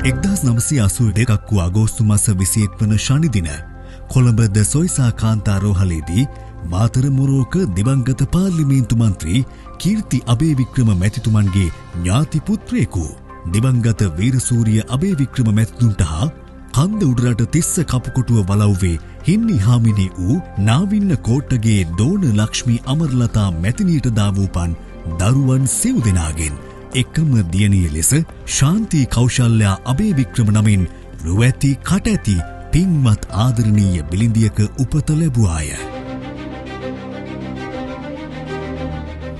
1982 වූ අගෝස්තු මාස 21 වන ශනි දින කොළඹ ද සොයිසා කාන්තා රෝහලේදී මාතර මොරෝක දිවංගත පාර්ලිමේන්තු මන්ත්‍රී කීර්ති අබේවික්‍රම මැතිතුමන්ගේ ඥාති පුත්‍රයෙකු දිවංගත වීරසූරිය අබේවික්‍රම මැතිතුන්ට හා කන්ද උඩරට තිස්ස කපුකොටුව වලව්වේ හින්නි හාමිනේ වූ නාවින්න කෝට්ටගේ දෝන ලක්ෂ්මී අමරලතා මැතිනියට දාවූපන් දරුවන් සිව් දෙනාගෙන් එකම දියණිය ලෙස ශාන්ති කෞශල්‍යා අබේවික්‍රම නමින් රුව ඇති කට ඇති පින්වත් ආදරණීය බිලිඳියක උපත ලැබුවාය.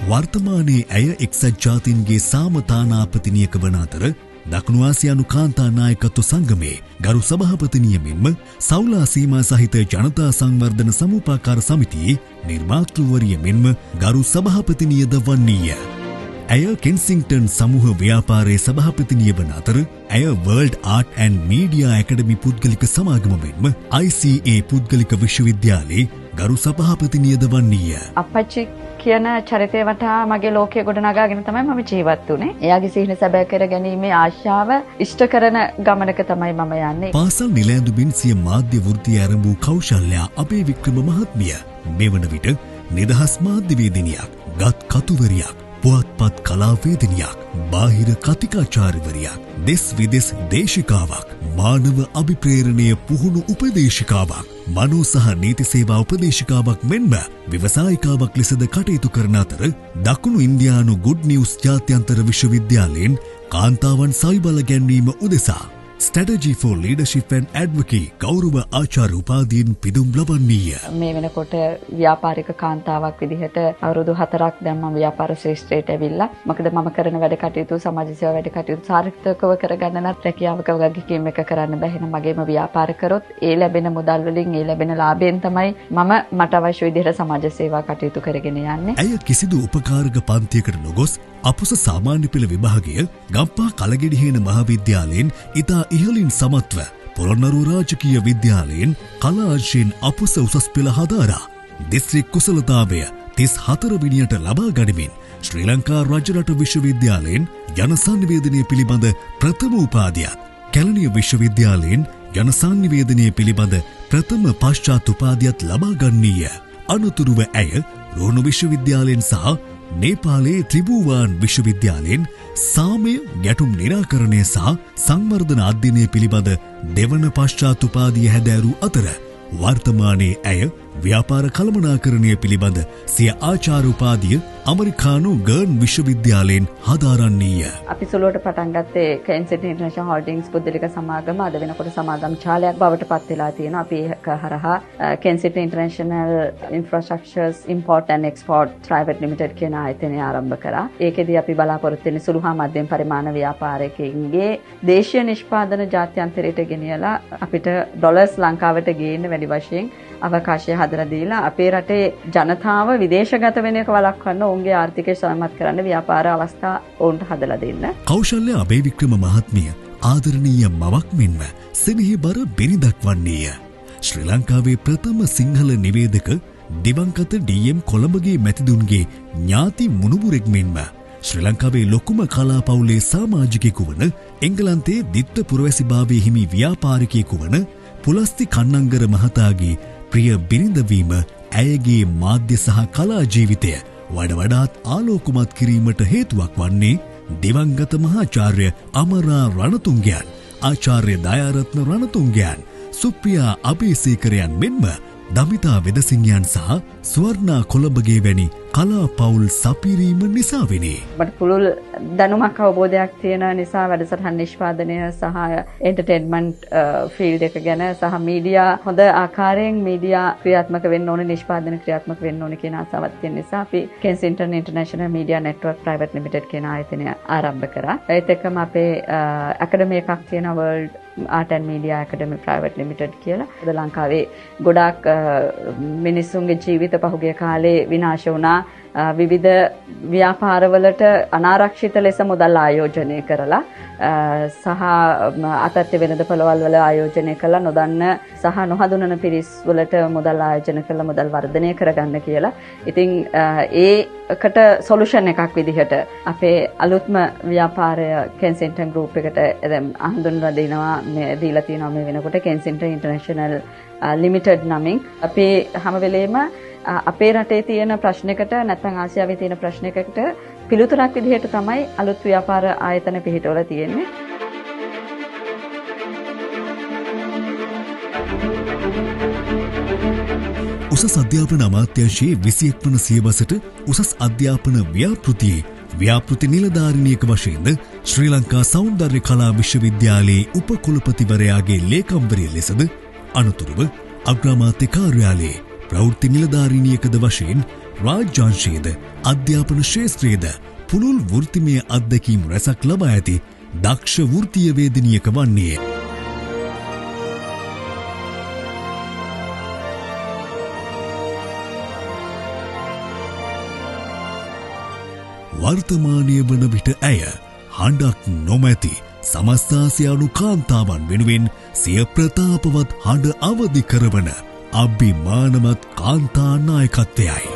වර්තමානයේ ඇය එක්සත් ජාතීන්ගේ සාමතානාපතිනියක වන අතර දකුණු ආසියානු කාන්තා නායකත්ව සංගමේ ගරු සභාපතිනිය මෙන්ම සෞලා සීමා සහිත ජනතා සංවර්ධන සමූපාකාර සමිතියේ නිර්මාතෘවරිය මෙන්ම ගරු සභාපතිනියද වන්නීය. ඇය කෙන්සිංටන් සමූහ ව්‍යාපාරයේ සභාපතිනිය වන අතර ඇය වර්ල්ඩ් ආර්ට් ඇන්ඩ් මීඩියා ඇකඩමි පුද්ගලික සමාගම මෙන්ම ICA පුද්ගලික විශ්වවිද්‍යාලයේ ගරු සභාපතිනියද වන්නීය. අපච්චි කියන චරිතය වටා මගේ ලෝකය ගොඩනගාගෙන තමයි මම ජීවත් වුනේ. එයාගේ සිහින සැබෑ කර ගැනීමේ ආශාව ඉෂ්ට කරන ගමනක තමයි මම යන්නේ. පාසල් නිලැඳුමින් සිය මාධ්‍ය වෘත්තිය ආරම්භ වූ කෞශල්‍යා අබේවික්‍රම මහත්මිය මෙවන විට නිදහස් මාධ්‍යවේදිනියක්, ගත් කතුවරියක්, පුවත්පත් කලාවේදිනියක්, බාහිර කතිකාචාර්යවරියක්, දෙස් විදෙස් දේශිකාවක්, මානව අභිප්‍රේරණය පුහුණු උපදේශිකාවක්, මනෝ සහ නීති සේවා උපදේශිකාවක් මෙන්ම ව්‍යවසායිකාවක් ලෙසද කටයුතු කරන අතර දකුණු ඉන්දියානු ගුඩ් නිවුස් ජාත්‍යන්තර විශ්වවිද්‍යාලයෙන් කාන්තාවන් සවිබල ගැන්වීම උදෙසා Strategy for Leadership and Advocacy ගෞරව ආචාර්ය උපාධියෙන් පිදුම් ලබන්නීය. මේ වෙනකොට ව්‍යාපාරික කාන්තාවක් විදිහට අවුරුදු 4ක් දැන් මම ව්‍යාපාර ශ්‍රේෂ්ඨයට ඇවිල්ලා. මොකද මම කරන වැඩ කටයුතු සමාජ සේවා වැඩ කටයුතු සාර්ථකව කරගන්න නම් රැකියාවක වගකීම් එක කරන්න බැහැ. එහෙනම් මගේම ව්‍යාපාර කරොත් ඒ ලැබෙන මුදල් වලින් ඒ ලැබෙන ලාභයෙන් තමයි මම මට අවශ්‍ය විදිහට සමාජ සේවා කටයුතු කරගෙන යන්නේ. ඇය කිසිදු උපකාරක පන්තියකට නොගොස් අපොස සාමාන්‍ය පෙළ විභාගය ගම්පහ කලගෙඩිහේන මහාවිද්‍යාලයෙන් ඉතා ඉහළින් සමත්ව පොළොන්නරුව රාජකීය විද්‍යාලයෙන් කලා අංශයෙන් අපොස උසස් පෙළ හදාරා දිස්ත්‍රික් කුසලතාවය 34 විනියට ලබා ගනිමින් ශ්‍රී ලංකා රජරට විශ්වවිද්‍යාලයෙන් ජන සංනිවේදනය පිළිබඳ ප්‍රථම උපාධියත් කැලණිය විශ්වවිද්‍යාලයෙන් ජන සංනිවේදනය පිළිබඳ ප්‍රථම පශ්චාත් උපාධියත් ලබා ගන්නීය. අනතුරුව ඇය රෝහණ විශ්වවිද්‍යාලයෙන් සහ නේපාලයේ ත්‍රිභුවාන් විශ්වවිද්‍යාලයෙන් සාමය ගැටුම් නිරාකරණය සහ සංවර්ධන අධ්‍යයනය පිළිබඳ දෙවන පශ්චාත් උපාධිය හැදෑරූ අතර වර්තමානයේ ඇය ව්‍යාපාර කළමනාකරණය පිළිබඳ සිය ආචාර්ය උපාධිය ඇමරිකානු ගර්න් විශ්වවිද්‍යාලයෙන් හදාරන්නීය. අපි සුළුවට පටන් ගත්තේ කෙන්සිටන් ඉන්ටර්නැෂනල් හෝල්ඩින්ග්ස් පුද්ගලික සමාගම අද වෙනකොට සමාගම් ඡාලයක් බවට පත් වෙලා තියෙනවා. අපි ඒක හරහා Kensington international infrastructures import and export private limited කියන ආයතනය ආරම්භ කරා. ඒකෙදී අපි බලාපොරොත්තු වෙන්නේ සුළු හා මධ්‍යම පරිමාණ ව්‍යාපාරිකයින්ගේ දේශීය නිෂ්පාදන ජාත්‍යන්තරයට ගෙනියලා අපිට ඩොලර්ස් ලංකාවට ගේන්න වැඩි වශයෙන් අවකාශය හදලා දීලා අපේ රටේ ජනතාව විදේශගත වෙන එක වළක්වන්න ඔවුන්ගේ ආර්ථිකය සමත් කරන්න ව්‍යාපාර අවස්ථා ඔවුන්ට හදලා දෙන්න. කෞශල්‍යා අබේවික්‍රම මහත්මිය ආදරණීය මවක් මෙන්ම සෙනෙහබර බිරිඳක් වන්නේය. ශ්‍රී ලංකාවේ ප්‍රථම සිංහල නිවේදක දිවංගත ඩී.එම්. කොළඹගේ මැතිදුන්ගේ ඥාති මුණුබුරෙක් මෙන්ම ශ්‍රී ලංකාවේ ලොකුම කලා පවුලේ සමාජිකයෙකු වන එංගලන්තයේ දිත්ත පුරවැසිභාවයේ හිමි ව්‍යාපාරිකයෙකු වන පුලස්ති කන්නංගර මහතාගේ ප්‍රිය බිරිඳවීම ඇයගේ මාධ්‍ය සහ කලා ජීවිතය වඩාත් ආලෝකමත් කිරීමට හේතුවක් වන්නේ දිවංගත මහාචාර්ය අමරා රණතුංගයන්, ආචාර්ය දයාරත්න රණතුංගයන්, සුප්‍රියා අබේසේකරයන් මෙන්ම දමිතා වෙදසිංහයන් සහ ස්වර්ණා කොළඹගේ වැනි කලා පවුල් සපිරීම නිසාවෙනි. මට පුළුල් දැනුමක් අවබෝධයක් තියෙන නිසා වැඩසටහන් නිෂ්පාදනය සහ එන්ටර්ටේන්මන්ට් ෆීල්ඩ් එක ගැන සහ මීඩියා හොඳ ආකාරයෙන් මීඩියා ක්‍රියාත්මක වෙන්න ඕනේ, නිෂ්පාදන ක්‍රියාත්මක වෙන්න ඕනේ කියන ආසාවක් තියෙන නිසා අපි Kensington international media network private limited කියන ආයතනය ආරම්භ කරා. ඒත් එක්කම අපේ ඇකඩමි එකක් තියෙනවා world Art and Media Academy Private Limited කියලා. අද ලංකාවේ ගොඩාක් මිනිස්සුන්ගේ ජීවිත පහුගිය කාලේ විනාශ වුණා. විවිධ ව්‍යාපාරවලට අනාරක්ෂිත ලෙස මුදල් ආයෝජනය කරලා සහ අතත්‍ය වෙළඳපොළවල් වල ආයෝජනය කළා නොදන්න සහ නොහඳුනන පිරිස් වලට මුදල් ආයෝජන කළා මුදල් වර්ධනය කරගන්න කියලා. ඉතින් ඒකට සොලියුෂන් එකක් විදිහට අපේ අලුත්ම ව්‍යාපාරය කෙන්සින්ටන් ගෲප් එකට දැන් හඳුන්වලා දෙනවා මේ දීලා තියෙනවා මේ වෙනකොට කෙන්සින්ටන් ඉන්ටර්නැෂනල් ලිමිටඩ් නමින්. අපි හැම වෙලේම අපේ රටේ තියෙන ප්‍රශ්නයකට නැත්නම් ආසියාවේ තියෙන ප්‍රශ්නයකට පිළිතුරක් විදිහට තමයි අලුත් ව්‍යාපාර ආයතන පිහිටවලා තියෙන්නේ. උසස් අධ්‍යාපන අමාත්‍යාංශයේ 21 වන සියවසට උසස් අධ්‍යාපන ව්‍යාපෘති නිලධාරිනියක වශයෙන්ද ශ්‍රී ලංකා සෞන්දර්ය කලා විශ්වවිද්‍යාලයේ උපකුලපතිවරයාගේ ලේකම්වරිය ලෙසද අනුතුරුව අග්‍රාමාත්‍ය කාර්යාලයේ ප්‍රවෘත්ති නිලධාරිනියකද වශයෙන් රාජ්‍යාංශයේද අධ්‍යාපන ශාස්ත්‍රයේද පුළුල් වෘත්තිමය අත්දැකීම් රැසක් ලබා ඇති දක්ෂ වෘත්තීය වේදිනියක වන්නේ. වර්තමානය වන විට ඇය හඬක් නොමැති සමස්ත ආසියානු කාන්තාවන් වෙනුවෙන් සිය ප්‍රතාපවත් හඬ අවදි කරවන අභිමානවත් කාන්තා නායකත්වයයි.